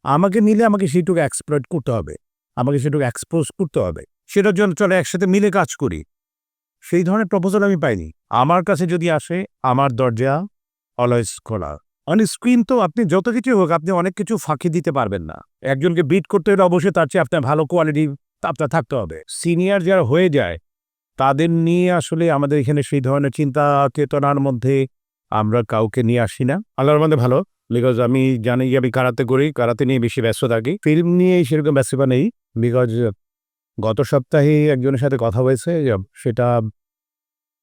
আমাকে নিলে আমাকে সেইটুকু এক্সপ্লয়েট করতে হবে, আমাকে সেটুকু এক্সপোজ করতে হবে। সেটার জন্য চলো একসাথে মিলে কাজ করি। সেই ধরনের প্রপোজাল আমি পাইনি। আমার কাছে যদি আসে, আমার দরজা অলওয়েজ খোলা। স্ক্রিন তো আপনি যত কিছু হোক, আপনি অনেক কিছু ফাঁকি দিতে পারবেন না। একজনকে বিট করতে হলে অবশ্যই তার চেয়ে আপনার ভালো কোয়ালিটি আপনার থাকতে হবে। সিনিয়র যারা হয়ে যায়, তাদের নিয়ে আসলে আমাদের এখানে সেই ধরনের চিন্তা চেতনার মধ্যে আমরা কাউকে নিয়ে আসি না। আল্লাহর মধ্যে ভালো, বিকজ আমি জানি যে আমি কারাতে করি, কারাতে নিয়ে বেশি ব্যস্ত থাকি। ফিল্ম নিয়ে সেরকম ব্যস্ততা নেই, বিকজ গত সপ্তাহে একজনের সাথে কথা হয়েছে, সেটা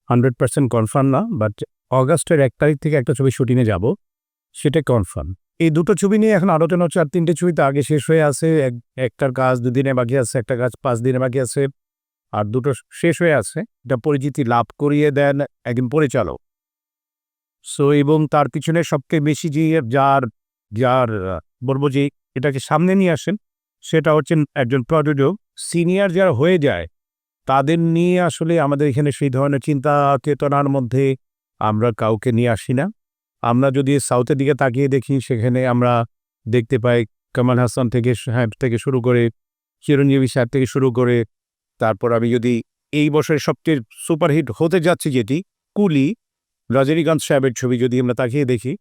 100% কনফার্ম না, বাট অগাস্টের 1 তারিখ থেকে একটা ছবি শুটিংয়ে যাব, সেটা কনফার্ম। এই দুটো ছবি নিয়ে এখন আলোচনা হচ্ছে। আর 3টে ছবি তো আগে শেষ হয়ে আছে। একটার কাজ 2 দিনে বাকি আছে, একটা কাজ 5 দিনে বাকি আছে, আর দুটো শেষ হয়ে আছে। এটা পরিচিতি লাভ করিয়ে দেন একজন পরিচালক। সো এবং তার পিছনে সবচেয়ে বেশি যে যার যার বলবো যে এটাকে সামনে নিয়ে আসেন, সেটা হচ্ছেন একজন প্রযোজক। সিনিয়র যারা হয়ে যায়, তাদের নিয়ে আসলে আমাদের এখানে সেই ধরনের চিন্তা চেতনার মধ্যে আমরা কাউকে নিয়ে আসি না। আমরা যদি সাউথের দিকে তাকিয়ে দেখি, সেখানে আমরা দেখতে পাই কামাল হাসান থেকে শুরু করে, চিরঞ্জীবী সাহেব থেকে শুরু করে, তারপর আমি যদি এই বছরের সবচেয়ে সুপারহিট হতে যাচ্ছে যেটি কুলি, রজনীকান্ত সাহেবের ছবি যদি আমরা তাকিয়ে দেখি,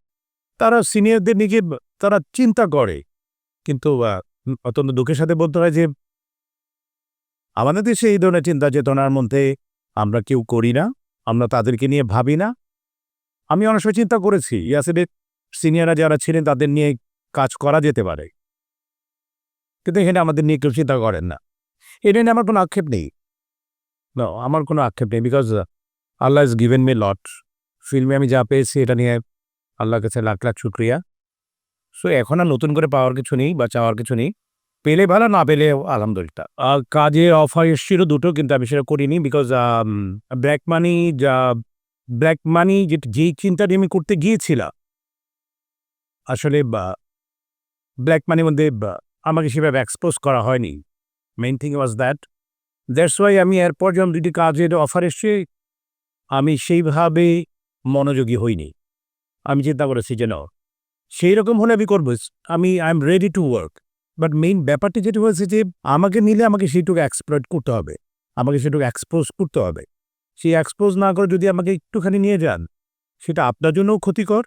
তারা সিনিয়রদের নিয়ে তারা চিন্তা করে। কিন্তু অত্যন্ত দুঃখের সাথে বলতে হয় যে আমাদের দেশে এই ধরনের চিন্তা চেতনার মধ্যে আমরা কেউ করি না, আমরা তাদেরকে নিয়ে ভাবি না। আমি অনেক সময় চিন্তা করেছি, ইয়াসিনের সিনিয়ররা যারা ছিলেন তাদের নিয়ে কাজ করা যেতে পারে, কিন্তু এখানে আমাদের নিয়ে কেউ চিন্তা করেন না। এটা নিয়ে আমার কোনো আক্ষেপ নেই, আমার কোনো আক্ষেপ নেই, because Allah is given me লট। ফিল্মে আমি যা পেয়েছি এটা নিয়ে আল্লাহর কাছে লাখ লাখ শুক্রিয়া। সো এখন আর নতুন করে পাওয়ার কিছু নেই বা চাওয়ার কিছু নেই। পেলে ভালো, না পেলে আলহামদুলিল্লাহ। কাজে অফার এসেছিল দুটো, কিন্তু আমি সেটা করিনি, বিকজ ব্ল্যাক মানি যেই চিন্তাটি আমি করতে গিয়েছিলাম, আসলে ব্ল্যাক মানির মধ্যে আমাকে সেভাবে এক্সপোজ করা হয়নি। Main thing was that's why আমি এরপর যখন দুটি কাজের অফার এসছে, আমি সেইভাবে মনোযোগী হইনি। আমি চিন্তা করেছি যে না, সেই রকম হলে আমি করবো, I am ready to work. But main ব্যাপারটি যেটা হয়েছে যে আমাকে নিলে আমাকে সেইটুকু এক্সপ্লয়েট করতে হবে, আমাকে সেটুকু এক্সপোজ করতে হবে। সেই এক্সপোজ না করে যদি আমাকে একটুখানি নিয়ে যান, সেটা আপনার জন্যও ক্ষতিকর,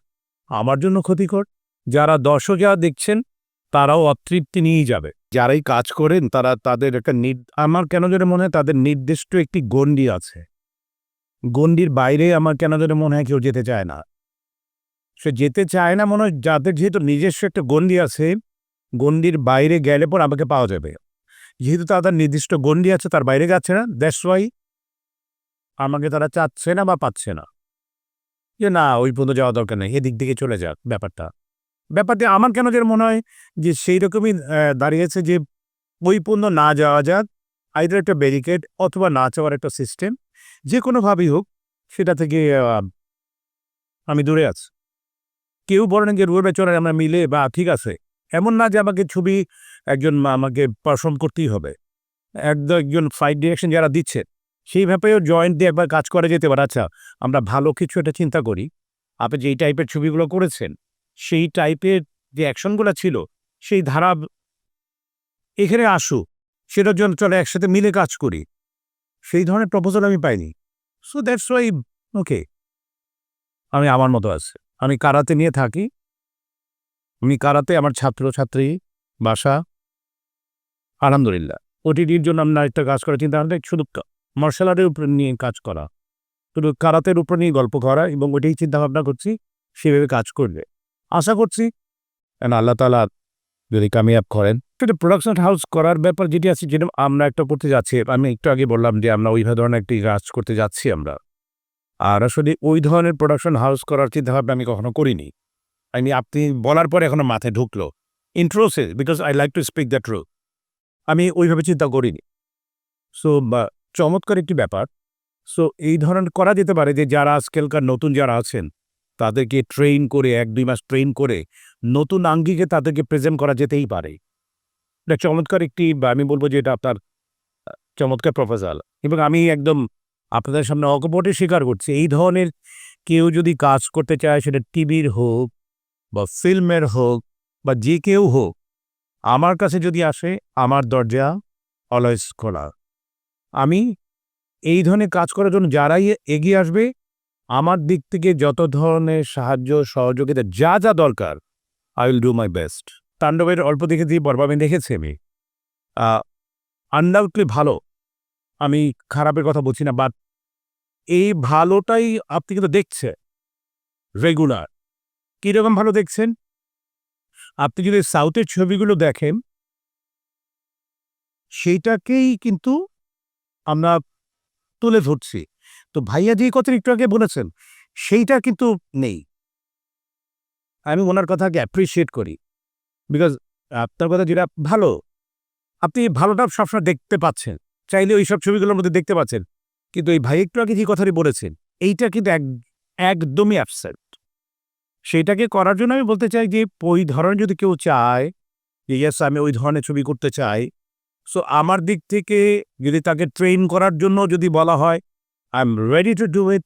আমার জন্য ক্ষতিকর। যারা দর্শক যারা দেখছেন, তারাও অতৃপ্তি নিয়েই যাবে। যারাই কাজ করেন তারা তাদের একটা আমার কেন যেন মনে হয় তাদের নির্দিষ্ট একটি গণ্ডি আছে। গণ্ডির বাইরে আমার কেন যেন মনে হয় কেউ যেতে চায় না। সে যেতে চায় না মনে হয়, যাদের যেহেতু নিজস্ব একটা গণ্ডি আছে, গণ্ডির বাইরে গেলে পর আমাকে পাওয়া যাবে। যেহেতু তাদের নির্দিষ্ট গণ্ডি আছে, তার বাইরে যাচ্ছে না, দ্যাটস ওয়াই আমাকে তারা চাচ্ছে না বা পাচ্ছে না। যে না, ওই পর্যন্ত যাওয়া দরকার নেই, এদিক দিকে চলে যাক। ব্যাপারটা আমার কেন যেন মনে হয় যে সেই রকমই দাঁড়িয়েছে, যে ওই পর্যন্ত না যাওয়া যাক, আইদার একটা ব্যারিকেড অথবা না চাওয়ার একটা সিস্টেম, যে কোনোভাবেই হোক সেটা থেকে আমি দূরে আছি। কেউ বলেন যে রুয়ে বেচরে আমরা মিলে বা ঠিক আছে, এমন না যে আমাকে ছবি আমাকে পারফর্ম করতেই হবে। একজন ফাইট ডিরেকশন যারা দিচ্ছেন, সেই ব্যাপারেও জয়েন্ট দিয়ে একবার কাজ করা যেতে পারে। আচ্ছা, আমরা ভালো কিছু একটা চিন্তা করি, আপনি যেই টাইপের ছবিগুলো করেছেন, সেই টাইপের যে অ্যাকশনগুলো ছিল, সেই ধারা এখানে আসুক, সেটার জন্য চলে একসাথে মিলে কাজ করি। সেই ধরনের প্রপোজাল আমি পাইনি। সো দ্যাটস ওয়াই ওকে, আমি আমার মতো আছি। আমি কারাতে নিয়ে থাকি, আমি কারাতে আমার ছাত্রছাত্রী বাসা, আলহামদুলিল্লাহ। ওটিটির জন্য আমরা একটা কাজ করার চিন্তা ভাবনা, শুধু মার্শাল আর্টের উপর নিয়ে কাজ করা, শুধু কারাতের উপর নিয়ে গল্প করা, এবং ওইটাই চিন্তা ভাবনা করছি সেভাবে কাজ করবে। আশা করছি আল্লাহ তাআলা যদি কামিয়াব করেন। সেটা প্রোডাকশন হাউস করার ব্যাপার যেটি আছে, যেটা আমরা একটা করতে যাচ্ছি, আমি একটু আগে বললাম যে আমরা ওই ধরনের একটি কাজ করতে যাচ্ছি আমরা। আর আসলে ওই ধরনের প্রোডাকশন হাউস করার চিন্তাভাবনা আমি কখনো করিনি। আপনি বলার পরে এখনো মাথায় ঢুকলো। ইন্ট্রোসে, because I like to speak the truth. আমি ওইভাবে চিন্তা করিনি। সো চমৎকার একটি ব্যাপার। সো এই ধরনের করা যেতে পারে যে যারা আজকালকার নতুন যারা আছেন, তাদেরকে ট্রেন করে 1-2 মাস ট্রেন করে নতুন আঙ্গিকে তাদেরকে প্রেজেন্ট করা যেতেই পারে। এটা চমৎকার একটি, আমি বলবো যে এটা আপনার চমৎকার প্রপোজাল, এবং আমি একদম আপনাদের সামনে অকপটে স্বীকার করছি, এই ধরনের কেউ যদি কাজ করতে চায়, সেটা টিভির হোক বা ফিল্মের হোক বা যে কেউ হোক, আমার কাছে যদি আসে আমার দরজা অলওয়েজ খোলা। আমি এই ধরনের কাজ করার জন্য যারাই এগিয়ে আসবে আমার দিক থেকে যত ধরনের সাহায্য সহযোগিতা যা যা দরকার I will do my best. তাণ্ডবের অল্প দেখেছি, বরবাবে দেখেছি আমি। আনডাউটলি ভালো, আমি খারাপের কথা বলছি না, বাট এই ভালোটাই আপনি কিন্তু দেখছে রেগুলার। কীরকম ভালো দেখছেন? আপনি যদি সাউথের ছবিগুলো দেখেন সেইটাকেই কিন্তু আমরা তুলে ধরছি। তো ভাইয়া যে কথা একটু আগে বলেছেন সেইটা কিন্তু নেই। আমি ওনার কথাকে অ্যাপ্রিসিয়েট করি, বিকজ আপনার কথা যেটা ভালো, আপনি ভালোটা সবসময় দেখতে পাচ্ছেন, চাইলে ওই সব ছবিগুলোর মধ্যে দেখতে পাচ্ছেন। কিন্তু এই ভাই একটু আগে যে কথাটি বলেছেন এইটা কিন্তু একদমই অ্যাবসেন্ট। সেইটাকে করার জন্য আমি বলতে চাই যে ওই ধরনের যদি কেউ চায় যে ইয়েস আমি ওই ধরনের ছবি করতে চাই, সো আমার দিক থেকে যদি তাকে ট্রেন করার জন্য যদি বলা হয় I am ready to do it,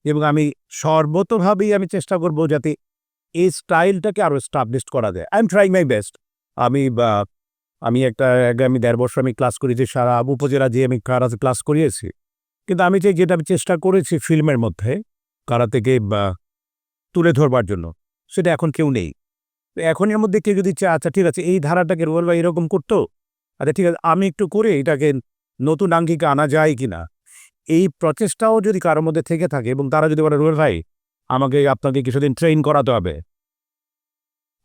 এবং আমি সর্বতভাবেই আমি চেষ্টা করব যাতে এই স্টাইলটাকে আরও এস্টাবলিশ করা যায়। I am trying my best. আমি আগামী ১.৫ বছর আমি ক্লাস করেছি, সারা উপজেলা দিয়ে আমি কারাতে ক্লাস করিয়েছি। কিন্তু আমি যেটা আমি চেষ্টা করেছি ফিল্মের মধ্যে কারাতেকে তুলে ধরবার জন্য, সেটা এখন কেউ নেই। তো এখন এর মধ্যে কেউ যদি চায় আচ্ছা ঠিক আছে এই ধারাটাকে রুবেল ভাই এরকম করতো, আচ্ছা ঠিক আছে আমি একটু করে এটাকে নতুন আঙ্গিকে আনা যায় কিনা, এই প্রচেষ্টাও যদি কারোর মধ্যে থেকে থাকে এবং তারা যদি বলে রুবেল ভাই আপনাকে কিছুদিন ট্রেন করাতে হবে,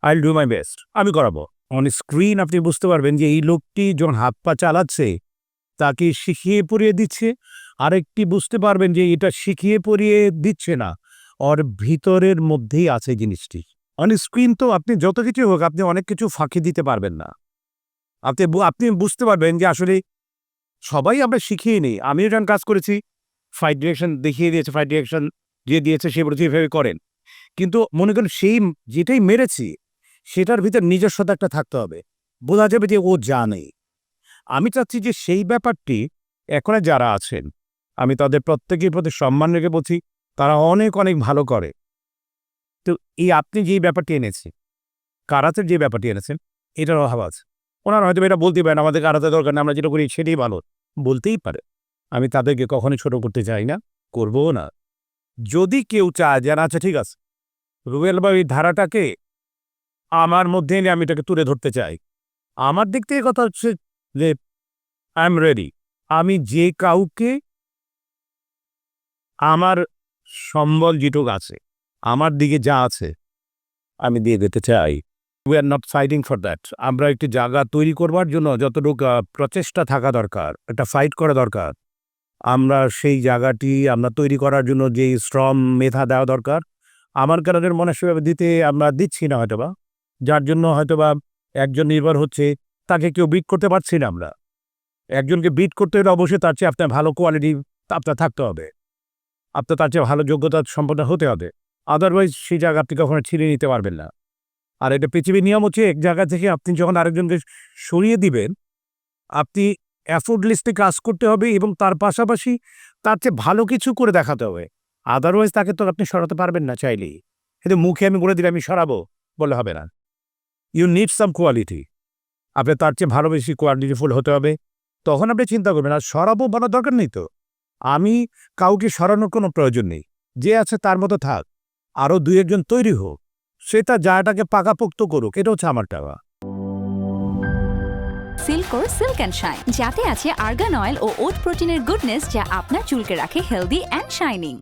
I will do my best, আমি করাবো। অন স্ক্রিন আপনি বুঝতে পারবেন যে এই লোকটি যখন হাত পা চালাচ্ছে তাকে শিখিয়ে পড়িয়ে দিচ্ছে, আরেকটি বুঝতে পারবেন যে এটা শিখিয়ে পড়িয়ে দিচ্ছে না, ওর ভিতরের মধ্যেই আছে জিনিসটি। অন স্ক্রিন তো আপনি যত কিছু হোক আপনি অনেক কিছু ফাঁকি দিতে পারবেন না। আপনি বুঝতে পারবেন যে আসলে সবাই আমরা শিখিয়ে নিই। আমিও যখন কাজ করেছি ফাইট ডিরেকশন দেখিয়ে দিয়েছে, ফাইট ডিরেকশন যে দিয়েছে সে বলেছে এভাবে করেন, কিন্তু মনে করেন সেই যেটাই মেরেছি সেটার ভিতর নিজস্বতা একটা থাকতে হবে, বোঝা যাবে যে ও জানে। আমি চাচ্ছি যে সেই ব্যাপারটি এখন যারা আছেন আমি তাদের প্রত্যেকের প্রতি সম্মান রেখে বলছি, তারা অনেক অনেক ভালো করে। তো এই আপনি যেই ব্যাপারটি এনেছেন, কারাতের যে ব্যাপারটি এনেছেন, এটার অভাব আছে। ওনারা হয়তো এটা বলতে পারেন আমাদের কারাতে দরকার না, আমরা যেটা করি সেটাই ভালো, বলতেই পারে। আমি তাদেরকে কখনোই ছোট করতে চাই না, করবও না। যদি কেউ চায় যে আচ্ছা ঠিক আছে রুবেল ভাই এই ধারাটাকে আমার মধ্যে এনে আমি এটাকে তুলে ধরতে চাই, আমার দিক থেকে কথা হচ্ছে যে আই এম রেডি। আমি যে কাউকে আমার সম্বল যেটুক আছে, আমার দিকে যা আছে আমি দিয়ে দিতে চাই। We are not fighting for that. আমরা একটি জায়গা তৈরি করবার জন্য যতটুকু প্রচেষ্টা থাকা দরকার, একটা ফাইট করা দরকার, আমরা সেই জায়গাটি আমরা তৈরি করার জন্য যে শ্রম মেধা দেওয়া দরকার আমার কারণের মনে সেভাবে দিতে আমরা দিচ্ছি না হয়তোবা, যার জন্য হয়তোবা একজন নির্ভর হচ্ছে, তাকে কেউ বিট করতে পারছি না। আমরা একজনকে বিট করতে হলে অবশ্যই তার চেয়ে আপনার ভালো কোয়ালিটি আপনার থাকতে হবে, আপনার তার চেয়ে ভালো যোগ্যতা সম্পন্ন হতে হবে, আদারওয়াইজ সেই জায়গা আপনি কখনো ছিনিয়ে নিতে পারবেন না। আর এটা পৃথিবীর নিয়ম হচ্ছে এক জায়গা থেকে আপনি যখন আরেকজনকে সরিয়ে দিবেন আপনি এফোর্টলেসলি কাজ করতে হবে এবং তার পাশাপাশি তার চেয়ে ভালো কিছু করে দেখাতে হবে, আদারওয়াইজ তাকে তো আপনি সরাতে পারবেন না চাইলেই। কিন্তু মুখে আমি বলে দিলে আমি সরাবো বলে হবে না। ইউ নিড সাম কোয়ালিটি, আপনি তার চেয়ে ভালো বেশি কোয়ালিটিফুল হতে হবে, তখন আপনি চিন্তা করবেন। আর সরাবো বলার দরকার নেই তো, আমি কাউকে সরানোর কোনো প্রয়োজন নেই, যে আছে তার মতো থাক, আরও ২-১ জন তৈরি হোক, সে তার জায়গাটাকে পাকাপোক্ত করুক, এটা হচ্ছে আমার টাকা। সিল্কোর সিল্ক অ্যান্ড শাইন, যাতে আছে আর্গান অয়েল ও ওট প্রোটিনের গুডনেস যা আপনার চুলকে রাখে হেলদি অ্যান্ড শাইনিং।